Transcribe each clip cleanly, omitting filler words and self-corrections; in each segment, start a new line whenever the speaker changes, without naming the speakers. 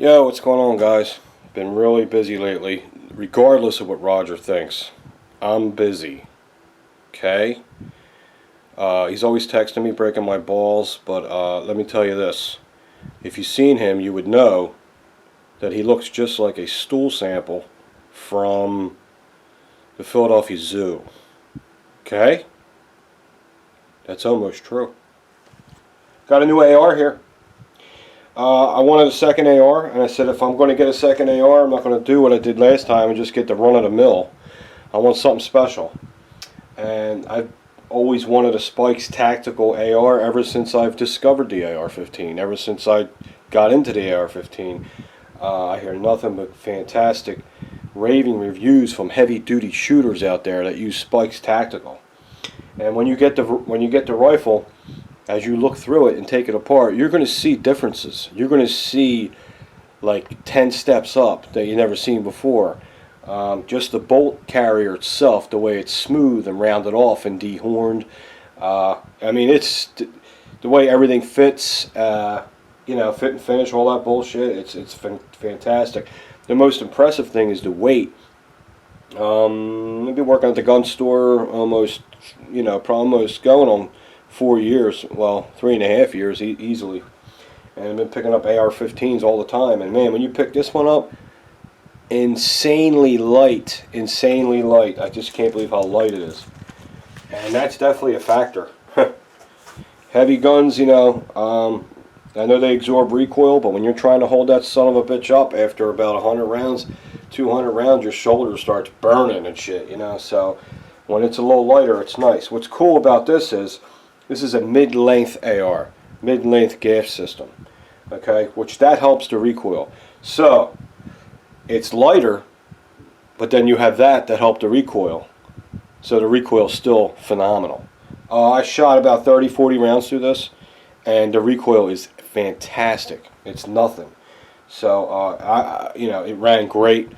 Yo, what's going on, guys? Been really busy lately, regardless of what Roger thinks. I'm busy. Okay? He's always texting me, breaking my balls, but let me tell you this. If you've seen him, you would know that he looks just like a stool sample from the Philadelphia Zoo. Okay? That's almost true. Got a new AR here. I wanted a second AR, and I said if I'm going to get a second AR, I'm not going to do what I did last time and just get the run of the mill. I want something special. And I've always wanted a Spikes Tactical AR ever since I've discovered the AR-15. Ever since I got into the AR-15, I hear nothing but fantastic raving reviews from heavy-duty shooters out there that use Spikes Tactical. And when you get the rifle, as you look through it and take it apart, you're going to see differences. You're going to see like 10 steps up that you've never seen before. Just the bolt carrier itself, the way it's smooth and rounded off and dehorned. I mean, it's the way everything fits, fit and finish, all that bullshit. It's fantastic. The most impressive thing is the weight. I've been working at the gun store almost going on 4 years, well, 3.5 years easily, and I've been picking up AR-15s all the time. And man, when you pick this one up, insanely light. I just can't believe how light it is, and that's definitely a factor. Heavy guns, I know they absorb recoil, but when you're trying to hold that son of a bitch up after about 100 rounds, 200 rounds, your shoulder starts burning and shit, So when it's a little lighter, it's nice. What's cool about this is a mid-length AR, mid-length gas system, okay, which that helps the recoil. So it's lighter, but then you have that help the recoil. So the recoil is still phenomenal. I shot about 30-40 rounds through this, and the recoil is fantastic. It's nothing. So it ran great.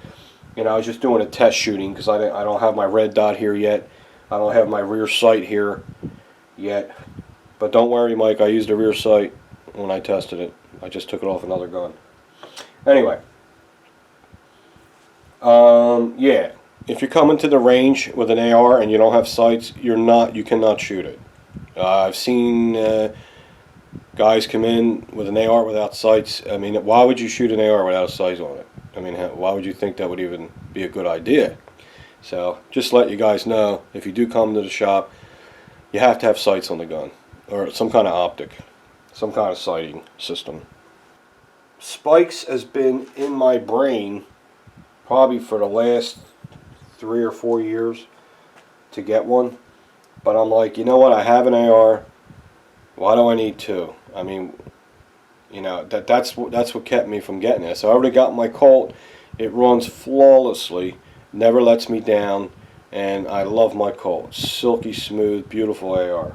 I was just doing a test shooting because I don't have my red dot here yet. I don't have my rear sight here yet, but don't worry, Mike, I used a rear sight when I tested it. I just took it off another gun. Anyway, yeah, if you're coming to the range with an AR and you don't have sights, you cannot shoot it. I've seen guys come in with an AR without sights. I mean, why would you shoot an AR without a sight on it? I mean, why would you think that would even be a good idea? So just let you guys know, if you do come to the shop, you have to have sights on the gun, or some kind of optic, some kind of sighting system. Spikes has been in my brain probably for the last 3 or 4 years to get one, but I'm like, you know what, I have an AR, why do I need two? I mean, that's what kept me from getting it. So I already got my Colt. It runs flawlessly, never lets me down. And I love my Colt. Silky smooth, beautiful AR.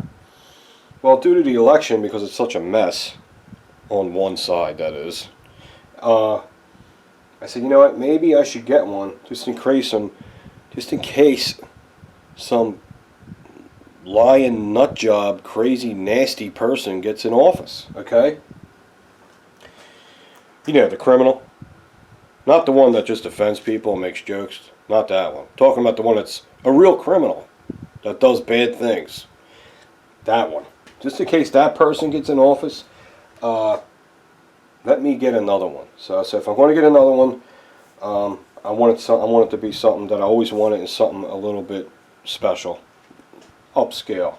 Well, due to the election, because it's such a mess, on one side that is, I said, you know what, maybe I should get one, just in case some lying nutjob, crazy, nasty person gets in office, okay? The criminal. Not the one that just offends people and makes jokes. Not that one. Talking about the one that's a real criminal that does bad things. That one. Just in case that person gets in office, let me get another one. So I said, if I'm going to get another one, I want it to be something that I always wanted, and something a little bit special, upscale.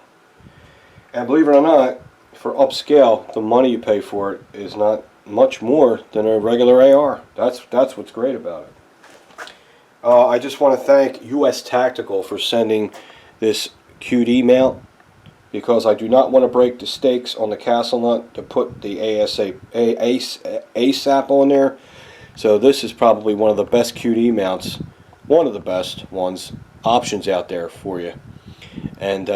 And believe it or not, for upscale, the money you pay for it is not much more than a regular AR. That's what's great about it. I just want to thank US Tactical for sending this QD mount, because I do not want to break the stakes on the castle nut to put the ASAP on there. So this is probably one of the best QD mounts, one of the best options out there for you. And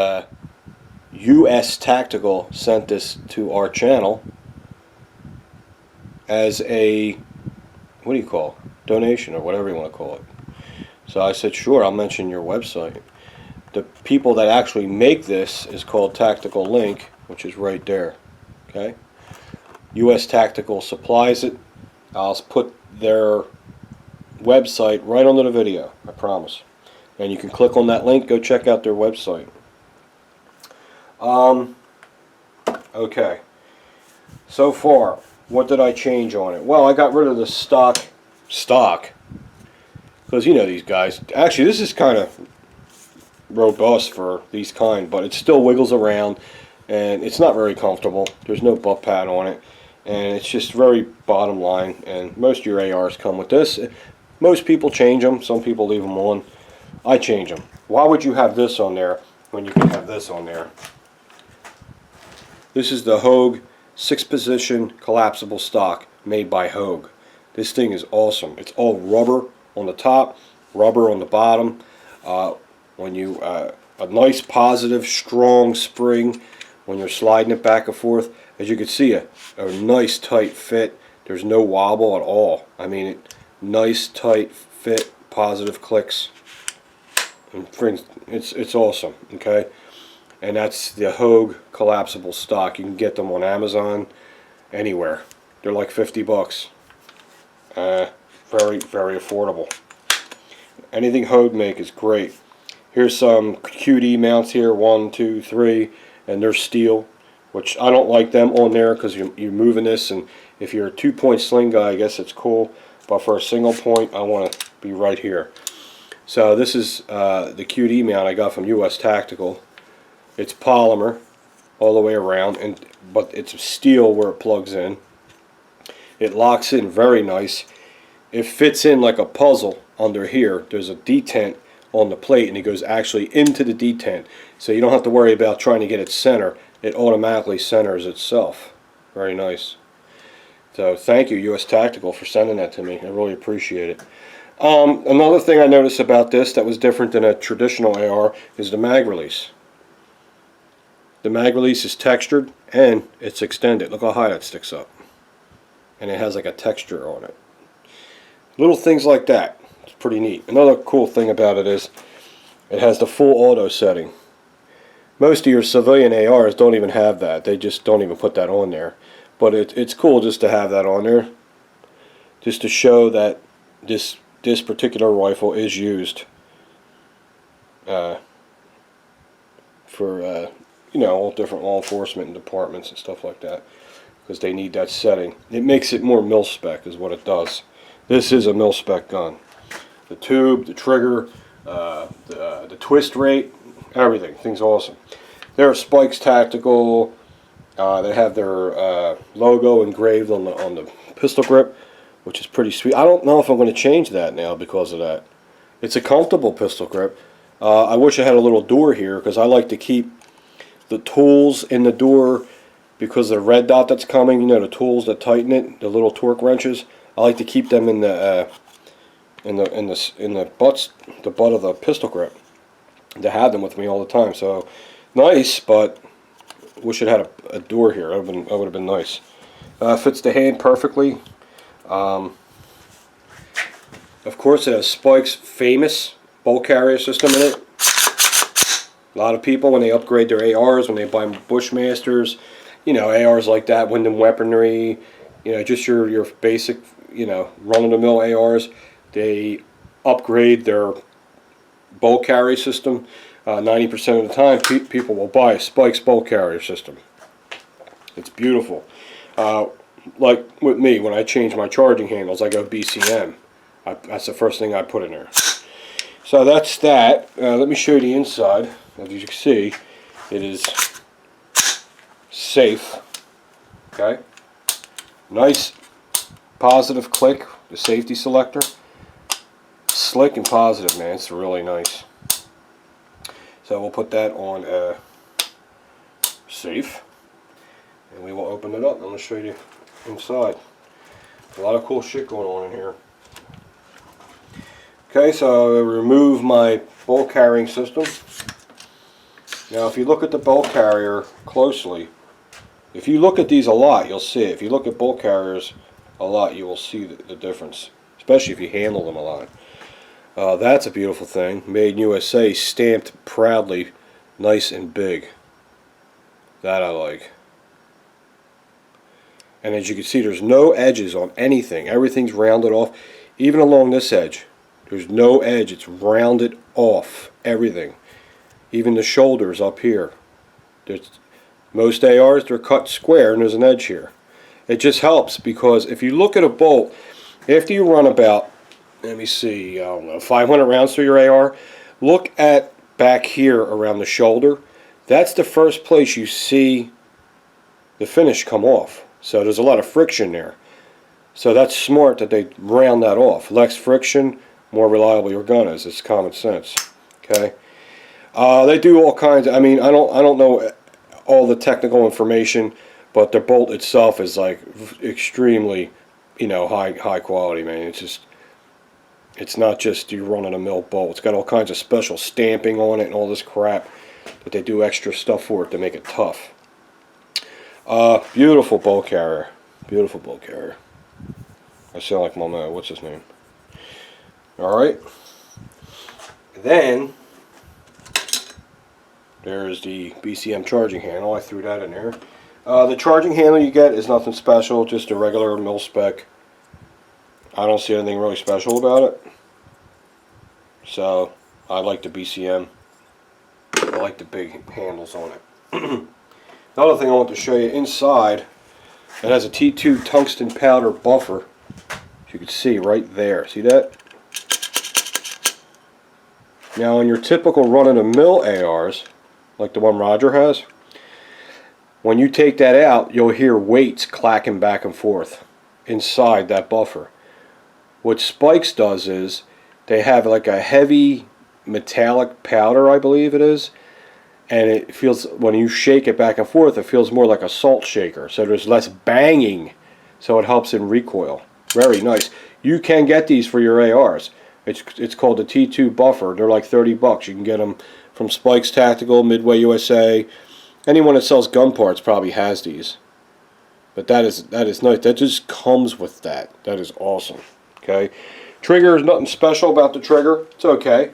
US Tactical sent this to our channel as a, donation, or whatever you want to call it. So I said, sure, I'll mention your website. The people that actually make this is called Tactical Link, which is right there. Okay? US Tactical supplies it. I'll put their website right under the video, I promise. And you can click on that link, go check out their website. Okay. So far, what did I change on it? Well, I got rid of the stock, because you know these guys. Actually, this is kind of robust for these kind, but it still wiggles around, and it's not very comfortable. There's no butt pad on it, and it's just very bottom line, and most of your ARs come with this. Most people change them. Some people leave them on. I change them. Why would you have this on there when you can have this on there? This is the Hogue 6-position collapsible stock made by Hogue. This thing is awesome. It's all rubber on the top, rubber on the bottom. When you a nice positive strong spring when you're sliding it back and forth. As you can see, a nice tight fit. There's no wobble at all. I mean, nice tight fit, positive clicks. And it's awesome. Okay. And that's the Hogue collapsible stock. You can get them on Amazon, anywhere. They're like 50 bucks. Very, very affordable. Anything Hogue make is great. Here's some QD mounts here, 1, 2, 3, and they're steel, which I don't like them on there because you're moving this, and if you're a 2-point sling guy, I guess it's cool, but for a single point, I want to be right here. So this is the QD mount I got from US Tactical. It's polymer all the way around, but it's steel where it plugs in. It locks in very nice. It fits in like a puzzle under here. There's a detent on the plate, and it goes actually into the detent. So you don't have to worry about trying to get it center. It automatically centers itself. Very nice. So thank you, US Tactical, for sending that to me. I really appreciate it. Another thing I noticed about this that was different than a traditional AR is the mag release. The mag release is textured and it's extended. Look how high that sticks up. And it has like a texture on it. Little things like that. It's pretty neat. Another cool thing about it is it has the full auto setting. Most of your civilian ARs don't even have that. They just don't even put that on there. But it's cool just to have that on there. Just to show that this particular rifle is used for you know, all different law enforcement and departments and stuff like that, because they need that setting. It makes it more mil-spec is what it does. This is a mil-spec gun. The tube, the trigger, the twist rate, everything. Thing's awesome. They're Spikes Tactical. They have their logo engraved on the pistol grip, which is pretty sweet. I don't know if I'm going to change that now because of that. It's a comfortable pistol grip. I wish I had a little door here because I like to keep the tools in the door, because the red dot that's coming, you know, the tools that tighten it, the little torque wrenches. I like to keep them in the butt of the pistol grip, to have them with me all the time. So nice, but wish it had a door here. That would have been nice. Fits the hand perfectly. Of course, it has Spike's famous bolt carrier system in it. A lot of people, when they upgrade their ARs, when they buy Bushmasters, you know, ARs like that, Wyndham Weaponry, you know, just your basic, you know, run-of-the-mill ARs, they upgrade their bolt carrier system. 90% of the time, people will buy a Spike's bolt carrier system. It's beautiful. Like with me, when I change my charging handles, I go BCM. That's the first thing I put in there. So that's that. Let me show you the inside. As you can see, it is safe. Okay. Nice positive click, the safety selector. Slick and positive, man. It's really nice. So we'll put that on safe, and we will open it up. I'm going to show you inside. A lot of cool shit going on in here. Okay, so I remove my bolt carrying system. Now if you look at the bolt carrier closely, if you look at these a lot, you'll see it. If you look at bolt carriers a lot, you will see the difference, especially if you handle them a lot. That's a beautiful thing. Made in USA, stamped proudly, nice and big. That I like. And as you can see, there's no edges on anything. Everything's rounded off. Even along this edge, there's no edge. It's rounded off, everything. Even the shoulders up here. Most ARs, they're cut square and there's an edge here. It just helps because if you look at a bolt, after you run about, let me see, I don't know, 500 rounds through your AR, look at back here around the shoulder. That's the first place you see the finish come off. So there's a lot of friction there. So that's smart that they round that off. Less friction, more reliable your gun is. It's common sense. Okay. They do all kinds. I mean, I don't know all the technical information, but the bolt itself is like extremely, you know, high quality, man. It's just, it's not just your run-of-the-mill bolt. It's got all kinds of special stamping on it and all this crap that they do extra stuff for it to make it tough. Beautiful bolt carrier. Beautiful bolt carrier. I sound like my man. What's his name? Alright. Then there's the BCM charging handle. I threw that in there. The charging handle you get is nothing special, just a regular mil spec. I don't see anything really special about it. So I like the BCM. I like the big handles on it. Another thing I want to show you inside, it has a T2 tungsten powder buffer. As you can see right there. See that? Now in your typical run-of-the-mill ARs, like the one Roger has, when you take that out, you'll hear weights clacking back and forth inside that buffer. What Spikes does is they have like a heavy metallic powder, I believe it is, and it feels, when you shake it back and forth, it feels more like a salt shaker, so there's less banging, so it helps in recoil. Very nice. You can get these for your ARs. It's called the T2 buffer. They're like 30 bucks. You can get them from Spikes Tactical, Midway USA. Anyone that sells gun parts probably has these. But that is nice. That just comes with that. That is awesome. Okay. Trigger is nothing special about the trigger. It's okay.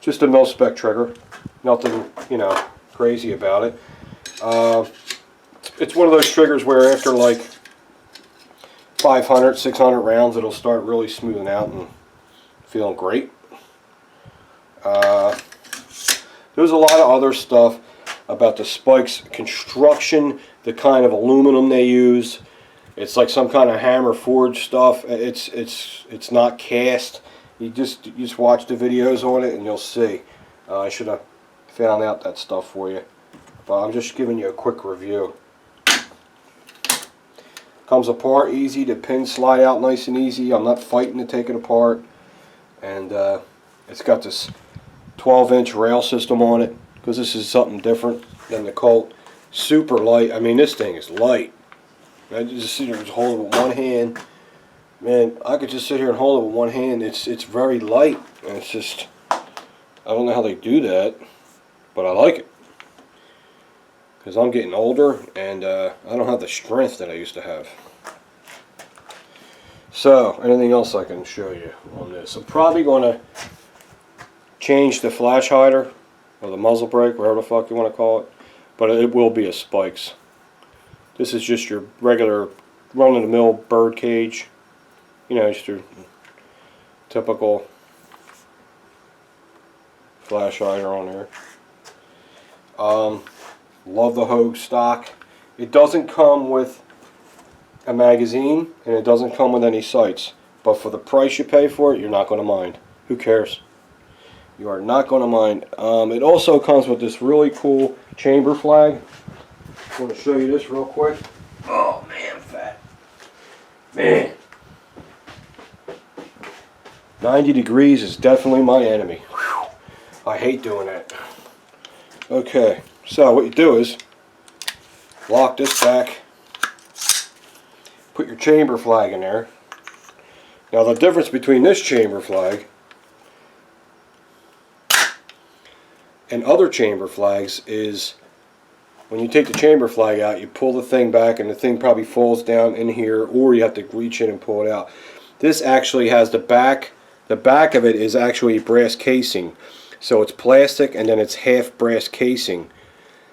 Just a mil-spec trigger. Nothing, you know, crazy about it. It's one of those triggers where after like 500, 600 rounds, it'll start really smoothing out and feeling great. There's a lot of other stuff about the Spikes construction, the kind of aluminum they use. It's like some kind of hammer forged stuff. It's not cast. You just watch the videos on it and you'll see. I should have found out that stuff for you, but I'm just giving you a quick review. Comes apart easy. The pins slide out nice and easy. I'm not fighting to take it apart. And it's got this 12-inch rail system on it, because this is something different than the Colt. Super light. I mean, this thing is light. I just sit here and hold it with one hand. Man, I could just sit here and hold it with one hand. It's very light, and it's just, I don't know how they do that, but I like it. Because I'm getting older, and I don't have the strength that I used to have. So, anything else I can show you on this? I'm probably going to change the flash hider, or the muzzle brake, whatever the fuck you want to call it. But it will be a Spikes. This is just your regular run-of-the-mill bird cage. You know, just your typical flash hider on there. Love the Hogue stock. It doesn't come with a magazine, and it doesn't come with any sights. But for the price you pay for it, you're not going to mind. Who cares? You are not going to mind. It also comes with this really cool chamber flag. I'm going to show you this real quick. Oh man, fat. Man. 90 degrees is definitely my enemy. Whew. I hate doing that. Okay, so what you do is lock this back. Put your chamber flag in there. Now the difference between this chamber flag and other chamber flags is when you take the chamber flag out, you pull the thing back and the thing probably falls down in here, or you have to reach in and pull it out. This actually has the back of it is actually brass casing. So it's plastic and then it's half brass casing.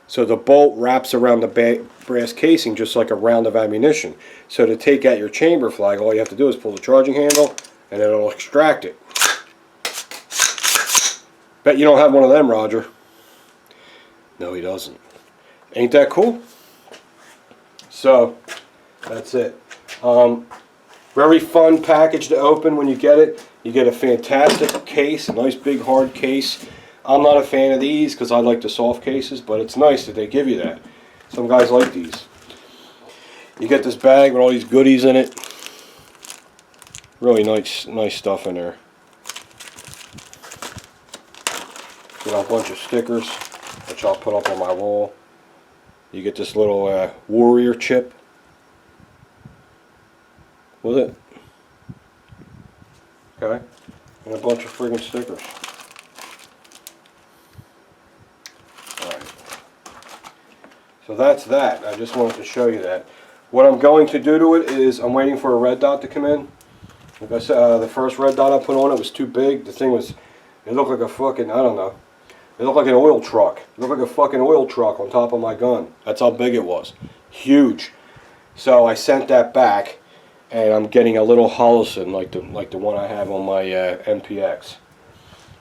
So the bolt wraps around the brass casing just like a round of ammunition. So to take out your chamber flag, all you have to do is pull the charging handle and it'll extract it. Bet you don't have one of them, Roger. No, he doesn't. Ain't that cool? So, that's it. Very fun package to open when you get it. You get a fantastic case, a nice big hard case. I'm not a fan of these because I like the soft cases, but it's nice that they give you that. Some guys like these. You get this bag with all these goodies in it. Really nice stuff in there. Get a bunch of stickers, which I'll put up on my wall. You get this little warrior chip with it. Okay, and a bunch of friggin' stickers. Alright. So that's that. I just wanted to show you that. What I'm going to do to it is I'm waiting for a red dot to come in. Like I said, the first red dot I put on it was too big. The thing was, it looked like a fucking, I don't know. It looked like an oil truck. It looked like a fucking oil truck on top of my gun. That's how big it was. Huge. So I sent that back, and I'm getting a little Holosun like the one I have on my MPX.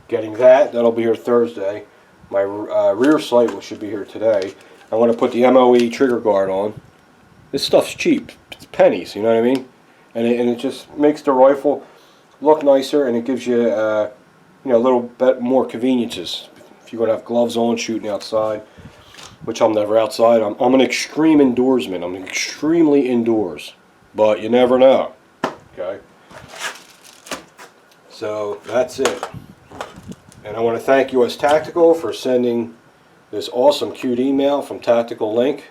Getting that. That'll be here Thursday. My rear sight should be here today. I'm going to put the MOE trigger guard on. This stuff's cheap. It's pennies, you know what I mean? And it just makes the rifle look nicer, and it gives you, you know, a little bit more conveniences. If you're going to have gloves on shooting outside, which I'm never outside. I'm an extreme indoorsman. I'm extremely indoors. But you never know. Okay? So that's it. And I want to thank US Tactical for sending this awesome cute email from Tactical Link.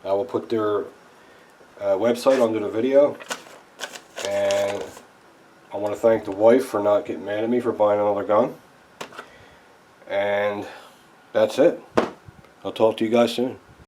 I will put their website under the video. And I want to thank the wife for not getting mad at me for buying another gun. And that's it. I'll talk to you guys soon.